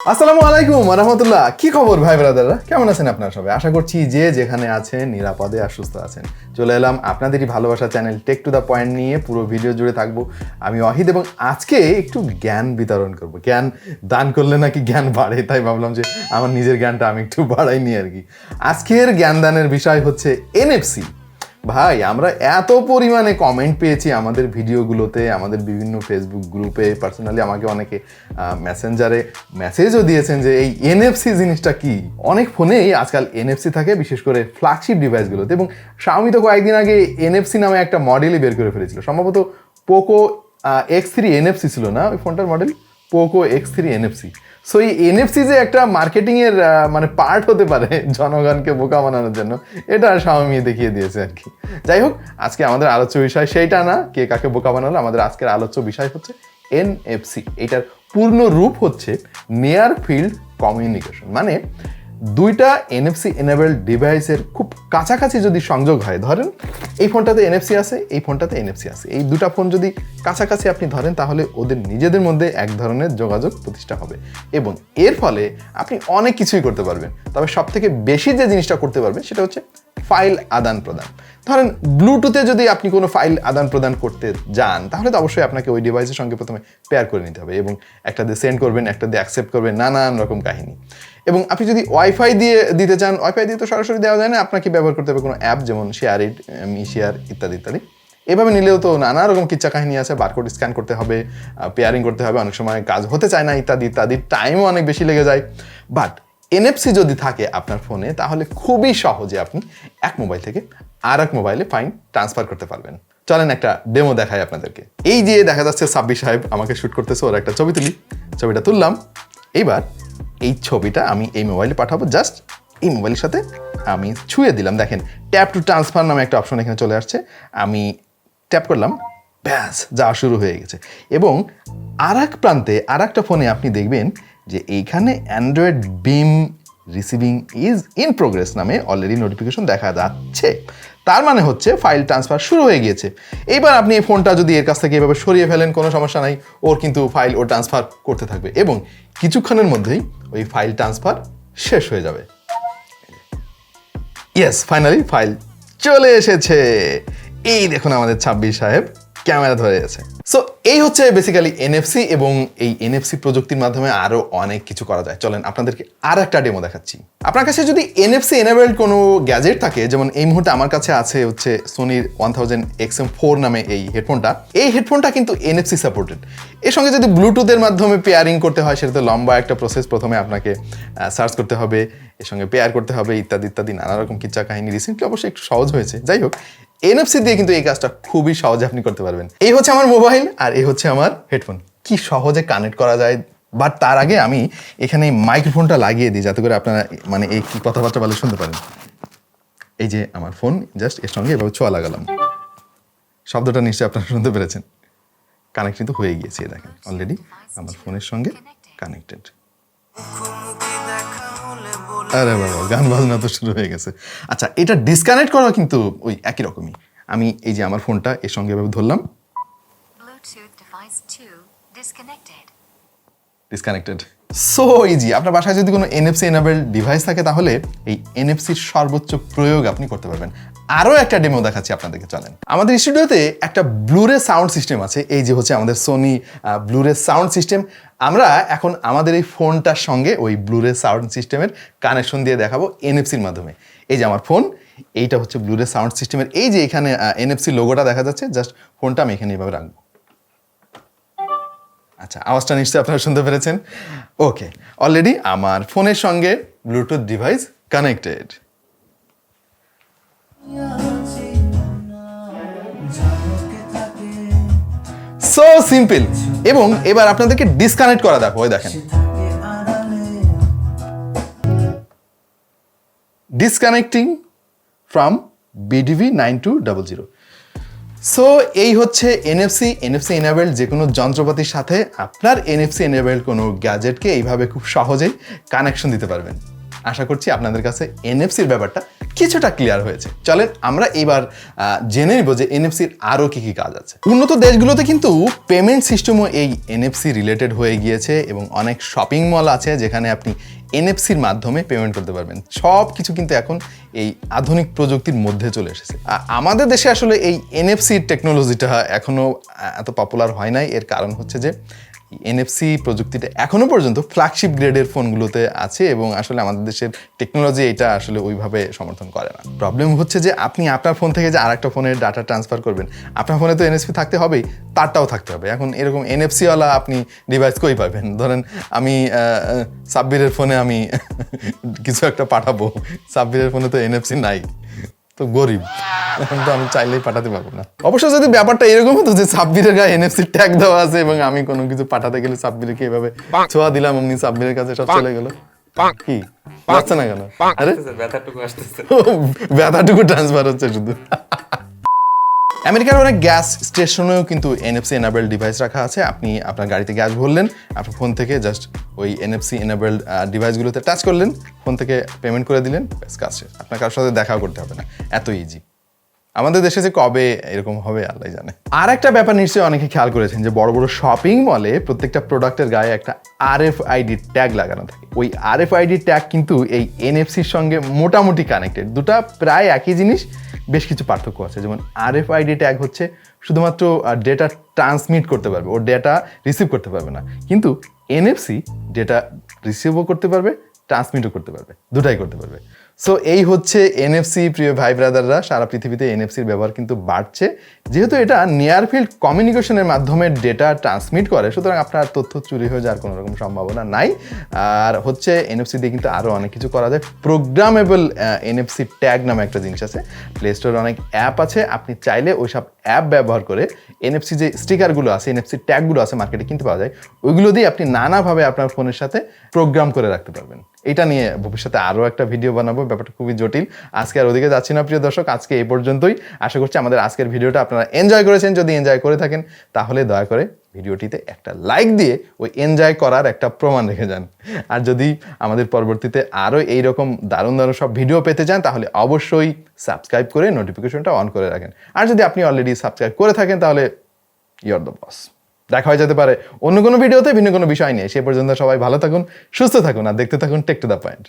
আসসালামু আলাইকুম ওয়া রাহমাতুল্লাহ। কি খবর ভাই ব্রাদাররা, কেমন আছেন আপনারা সবাই? আশা করছি যে যেখানে আছেন নিরাপদে আর সুস্থ আছেন। চলে এলাম আপনাদেরই ভালোবাসা channel Tech To The Point নিয়ে, পুরো ভিডিও জুড়ে থাকবো আমি ওয়াহিদ এবং আজকে একটু জ্ঞান বিতরণ করব। জ্ঞান দান করলে নাকি জ্ঞান বাড়ে, তাই ভাবলাম যে আমার নিজের জ্ঞানটা আমি একটু বাড়াই নি আর কি। আজকের জ্ঞান দানের বিষয় হচ্ছে এনএফসি। ভাই আমরা এত পরিমাণে কমেন্ট পেয়েছি আমাদের ভিডিওগুলোতে, আমাদের বিভিন্ন ফেসবুক গ্রুপে, পার্সোনালি আমাকে অনেকে মেসেঞ্জারে মেসেজও দিয়েছেন যে এই এনএফসি জিনিসটা কি। অনেক ফোনেই আজকাল এনএফসি থাকে, বিশেষ করে ফ্ল্যাগশিপ ডিভাইসগুলোতে, এবং Xiaomi তো কয়েকদিন আগে এনএফসি নামে একটা মডেলই বের করে ফেলেছিল, সম্ভবত পোকো X3 এনএফসি ছিল না ওই ফোনটার model, Poco X3 NFC. So এই এনএফসি যে একটা মার্কেটিংয়ের মানে পার্ট হতে পারে জনগণকে বোকা বানানোর জন্য, এটা Xiaomi দেখিয়ে দিয়েছে আর কি। যাই হোক, আজকে আমাদের আলোচ্য বিষয় সেইটা না কে কাকে বোকা বানালো, আমাদের আজকের আলোচ্য বিষয় হচ্ছে এনএফসি। এটার পূর্ণ রূপ হচ্ছে নিয়ার ফিল্ড কমিউনিকেশন। মানে দুইটা এনএফসি এনেবলড ডিভাইসের খুব কাছাকাছি যদি সংযোগ হয়, ধরেন এই ফোনটাতে এনএফসি আছে, এই ফোনটাতে এনএফসি আছে, এই দুটা ফোন যদি কাছাকাছি আপনি ধরেন, তাহলে ওদের নিজেদের মধ্যে এক ধরনের যোগাযোগ প্রতিষ্ঠা হবে এবং এর ফলে আপনি অনেক কিছুই করতে পারবেন। তবে সবথেকে বেশি যে জিনিসটা করতে পারবেন সেটা হচ্ছে ফাইল আদান প্রদান। ধরেন ব্লুটুথে যদি আপনি কোনো ফাইল আদান প্রদান করতে যান, তাহলে তো অবশ্যই আপনাকে ওই ডিভাইসের সঙ্গে প্রথমে পেয়ার করে নিতে হবে এবং একটা দিয়ে সেন্ড করবেন, একটা দিয়ে অ্যাকসেপ্ট করবেন, নানান রকম কাহিনী। এবং আপনি যদি ওয়াইফাই দিয়ে দিতে চান, ওয়াইফাই দিয়ে তো সরাসরি দেওয়া যায় না, আপনাকে ব্যবহার করতে হবে কোনো অ্যাপ, যেমন শেয়ার ইট, মি শেয়ার ইত্যাদি ইত্যাদি। এভাবে নিলেও তো নানা রকম কিচ্ছা কাহিনী আছে, বারকোড স্ক্যান করতে হবে, পেয়ারিং করতে হবে, অনেক সময় কাজ হতে চায় না ইত্যাদি ইত্যাদি, টাইমও অনেক বেশি লেগে যায়। বাট এনএফসি যদি থাকে আপনার ফোনে, তাহলে খুবই সহজে আপনি এক মোবাইল থেকে আর এক মোবাইলে ফাইল ট্রান্সফার করতে পারবেন। চলেন একটা ডেমো দেখাই আপনাদেরকে। এই যে দেখা যাচ্ছে সাব্বির সাহেব আমাকে শ্যুট করতেছে, ওর একটা ছবি তুলি, ছবিটা তুললাম। এইবার এই ছবিটা আমি এই মোবাইলে পাঠাবো, জাস্ট এই মোবাইলের সাথে আমি ছুঁয়ে দিলাম, দেখেন ট্যাপ টু ট্রান্সফার নামে একটা অপশন এখানে চলে আসছে। আমি ট্যাপ করলাম, ব্যাস যাওয়া শুরু হয়ে গেছে। এবং আর এক প্রান্তে আর একটা ফোনে আপনি দেখবেন যে এইখানে Android beam receiving is in progress নামে অলরেডি নোটিফিকেশন দেখা যাচ্ছে। তার মানে হচ্ছে ফাইল ট্রান্সফার শুরু হয়ে গিয়েছে। এইবার আপনি এই ফোনটা যদি এর কাছ থেকে এভাবে সরিয়ে ফেলেন, কোনো সমস্যা নাই, ওর কিন্তু ফাইল ও ট্রান্সফার করতে থাকবে এবং কিছুক্ষণের মধ্যেই ওই ফাইল ট্রান্সফার শেষ হয়ে যাবে। ইয়েস, ফাইনালি ফাইল চলে এসেছে। এই দেখুন আমাদের ছাব্বির সাহেব ক্যামেরা ধরে আছে। সো এই হচ্ছে বেসিক্যালি এনএফসি, এবং এই এনএফসি প্রযুক্তির মাধ্যমে আরও অনেক কিছু করা যায়। চলেন আপনাদেরকে আর একটা ডেমো দেখাচ্ছি। আপনার কাছে যদি এনএফসি এনেবলড কোনো গ্যাজেট থাকে, যেমন এই মুহূর্তে আমার কাছে আছে হচ্ছে সোনির 1000 XM4 নামে এই হেডফোনটা। এই হেডফোনটা কিন্তু এনএফসি সাপোর্টেড। এর সঙ্গে যদি ব্লুটুথের মাধ্যমে পেয়ারিং করতে হয়, সেটা তো লম্বা একটা প্রসেস, প্রথমে আপনাকে সার্চ করতে হবে, এর সঙ্গে পেয়ার করতে হবে ইত্যাদি ইত্যাদি, নানা রকম কিচ্ছা কাহিনী। রিসেন্টলি অবশ্যই একটু সহজ হয়েছে। যাই হোক, এনএফসি দিয়ে কিন্তু এই কাজটা খুবই সহজে আপনি করতে পারবেন। এই হচ্ছে আমার মোবাইল আর এই হচ্ছে আমার হেডফোন, কি সহজে কানেক্ট করা যায়। বাট তার আগে আমি এখানে মাইক্রোফোনটা লাগিয়ে দিই, যাতে করে আপনারা মানে এই কি কথাবার্তা বলে শুনতে পারেন। এই যে আমার ফোন, জাস্ট এর সঙ্গে এভাবে ছোঁয়া লাগালাম, শব্দটা নিশ্চয়ই আপনারা শুনতে পেরেছেন। কানেক্ট কিন্তু হয়ে গিয়েছে, দেখেন অলরেডি আমার ফোনের সঙ্গে কানেক্টেড। আরে বাবা, গান বাজনা তো শুরু হয়ে গেছে। আচ্ছা, এটা ডিসকানেক্ট করা কিন্তু ওই একই রকমই। আমি এই যে আমার ফোনটা এর সঙ্গে এভাবে ধরলাম, ডিসকানেক্টেড। So easy. আপনার বাসায় যদি কোনো এনএফসি এনেবলড ডিভাইস থাকে, তাহলে এই এনএফসির সর্বোচ্চ প্রয়োগ আপনি করতে পারবেন। আরও একটা ডেমো দেখাচ্ছি আপনাদেরকে, চলেন। আমাদের স্টুডিওতে একটা ব্লুরে সাউন্ড সিস্টেম আছে, এই যে হচ্ছে আমাদের সোনি ব্লুরে সাউন্ড সিস্টেম। আমরা এখন আমাদের এই ফোনটার সঙ্গে ওই ব্লুরে সাউন্ড সিস্টেমের কানেকশন দিয়ে দেখাবো এনএফসির মাধ্যমে। এই যে আমার ফোন, এইটা হচ্ছে ব্লুরে সাউন্ড সিস্টেমের, এই যে এখানে এনএফসি লোগোটা দেখা যাচ্ছে, জাস্ট ফোনটা আমি এখানে এভাবে রাখবো। আচ্ছা, আওয়াজটা নিশ্চয়ই আপনারা শুনতে পেরেছেন। ওকে, অলরেডি আমার ফোনের সঙ্গে Bluetooth device connected. So simple. এবং এবার আপনাদেরকে ডিসকানেক্ট করা দেখো, ওই দেখেন, ডিসকানেক্টিং ফ্রম BDV 9200। সো এই হচ্ছে এনএফসি এনেবলড যে কোনো যন্ত্রপাতির সাথে আপনার এনএফসি এনেবলড কোনো গ্যাজেটকে এইভাবে খুব সহজেই কানেকশন দিতে পারবেন। আশা করছি আপনাদের কাছে এনএফসির ব্যাপারটা কিছুটা ক্লিয়ার হয়েছে। চলেন আমরা এবার জেনে নিব যে এনএফসির আরও কি কি কাজ আছে। উন্নত দেশগুলোতে কিন্তু পেমেন্ট সিস্টেমও এই এনএফসি রিলেটেড হয়ে গিয়েছে এবং অনেক শপিং মল আছে যেখানে আপনি এনএফসির মাধ্যমে পেমেন্ট করতে পারবেন। সব কিছু কিন্তু এখন এই আধুনিক প্রযুক্তির মধ্যে চলে এসেছে। আমাদের দেশে আসলে এই এনএফসির টেকনোলজিটা এখনও এত পপুলার হয় নাই। এর কারণ হচ্ছে যে এনএফসি প্রযুক্তিটা এখনো পর্যন্ত ফ্ল্যাগশিপ গ্রেডের ফোনগুলোতে আছে এবং আসলে আমাদের দেশের টেকনোলজি এটা আসলে ওইভাবে সমর্থন করে না। প্রবলেম হচ্ছে যে আপনি আপনার ফোন থেকে যে আরেকটা ফোনের ডাটা ট্রান্সফার করবেন, আপনার ফোনে তো এনএফসি থাকতে হবেই, তারটাও থাকতে হবে। এখন এরকম এনএফসিওয়ালা আপনি ডিভাইস কই পাবেন? ধরেন আমি সাব্বিরের ফোনে আমি কিছু একটা পাঠাবো, সাব্বিরের ফোনে তো এনএফসি নাই, তো গরিব, এখন তো আমি চাইলেই পাঠাতে পারবো না। অবশ্য যদি ব্যাপারটা এরকম হতো যে সাব্বিরের গায়ে এনএফসি ট্যাগ দেওয়া আছে এবং আমি কোনো কিছু পাঠাতে গেলে সাব্বিরকে এভাবে ছোঁয়া দিলাম, অমনি সাব্বিরের কাছে সব চলে গেল, কি যাচ্ছে না কেন? আরে ব্যথাটুকু ট্রান্সফার হচ্ছে শুধু। আমেরিকার অনেক গ্যাস স্টেশনেও কিন্তু এনএফসি এনাবেল ডিভাইস রাখা আছে। আপনি আপনার গাড়িতে গ্যাস ভরলেন, আপনার ফোন থেকে জাস্ট ওই এনএফসি এনাবেল ডিভাইসগুলোতে টাচ করলেন, ফোন থেকে পেমেন্ট করে দিলেন, ব্যাস কাজ শেষ। আপনার কারোর সাথে দেখাও করতে হবে না, এত ইজি। আমাদের দেশে যে কবে এরকম হবে আল্লাহ জানে। আর একটা ব্যাপার নিশ্চয়ই অনেকে খেয়াল করেছেন যে বড় বড় শপিং মলে প্রত্যেকটা প্রোডাক্টের গায়ে একটা RFID ট্যাগ লাগানো থাকে। ওই RFID ট্যাগ কিন্তু এই এনএফসির সঙ্গে মোটামুটি কানেক্টেড। দুটা প্রায় একই জিনিস, বেশ কিছু পার্থক্য আছে। যেমন RFID ট্যাগ হচ্ছে শুধুমাত্র ডেটা ট্রান্সমিট করতে পারবে, ও ডেটা রিসিভ করতে পারবে না। কিন্তু এনএফসি ডেটা রিসিভও করতে পারবে, ট্রান্সমিটও করতে পারবে, দুটাই করতে পারবে। সো এই হচ্ছে এনএফসি। প্রিয় ভাই ব্রাদাররা, সারা পৃথিবীতে এনএফসির ব্যবহার কিন্তু বাড়ছে। যেহেতু এটা নিয়ার ফিল্ড কমিউনিকেশনের মাধ্যমে ডেটা ট্রান্সমিট করে, সুতরাং আপনার তথ্য চুরি হয়ে যাওয়ার কোনো রকম সম্ভাবনা নাই। আর হচ্ছে এনএফসি দিয়ে কিন্তু আরও অনেক কিছু করা যায়। প্রোগ্রামেবল এনএফসি ট্যাগ নামে একটা জিনিস আছে, প্লে স্টোরে অনেক অ্যাপ আছে। আপনি চাইলে ওই সব অ্যাপ ব্যবহার করে এনএফসি যে স্টিকারগুলো আছে, এনএফসি ট্যাগগুলো আছে, মার্কেটে কিনতে পাওয়া যায়, ওইগুলো দিয়ে আপনি নানাভাবে আপনার ফোনের সাথে প্রোগ্রাম করে রাখতে পারবেন। এটা নিয়ে ভবিষ্যতে আরও একটা ভিডিও বানাবো, ব্যাপারটা খুবই জটিল। আজকে আর ওদিকে যাচ্ছি না প্রিয় দর্শক, আজকে এই পর্যন্তই। আশা করছি আমাদের আজকের ভিডিওটা আপনারা এনজয় করেছেন। যদি এনজয় করে থাকেন তাহলে দয়া করে ভিডিওটিতে একটা লাইক দিয়ে ওই এনজয় করার একটা প্রমাণ রেখে যান। আর যদি আমাদের পরবর্তীতে আরও এইরকম দারুণ দারুণ সব ভিডিও পেতে চান তাহলে অবশ্যই সাবস্ক্রাইব করে নোটিফিকেশনটা অন করে রাখেন। আর যদি আপনি অলরেডি সাবস্ক্রাইব করে থাকেন তাহলে ইউর দ্য বস। দেখা হয়ে যেতে পারে অন্য কোনো ভিডিওতে ভিন্ন কোনো বিষয় নিয়ে। সে পর্যন্ত সবাই ভালো থাকুন, সুস্থ থাকুন আর দেখতে থাকুন টেক টু দ্য পয়েন্ট।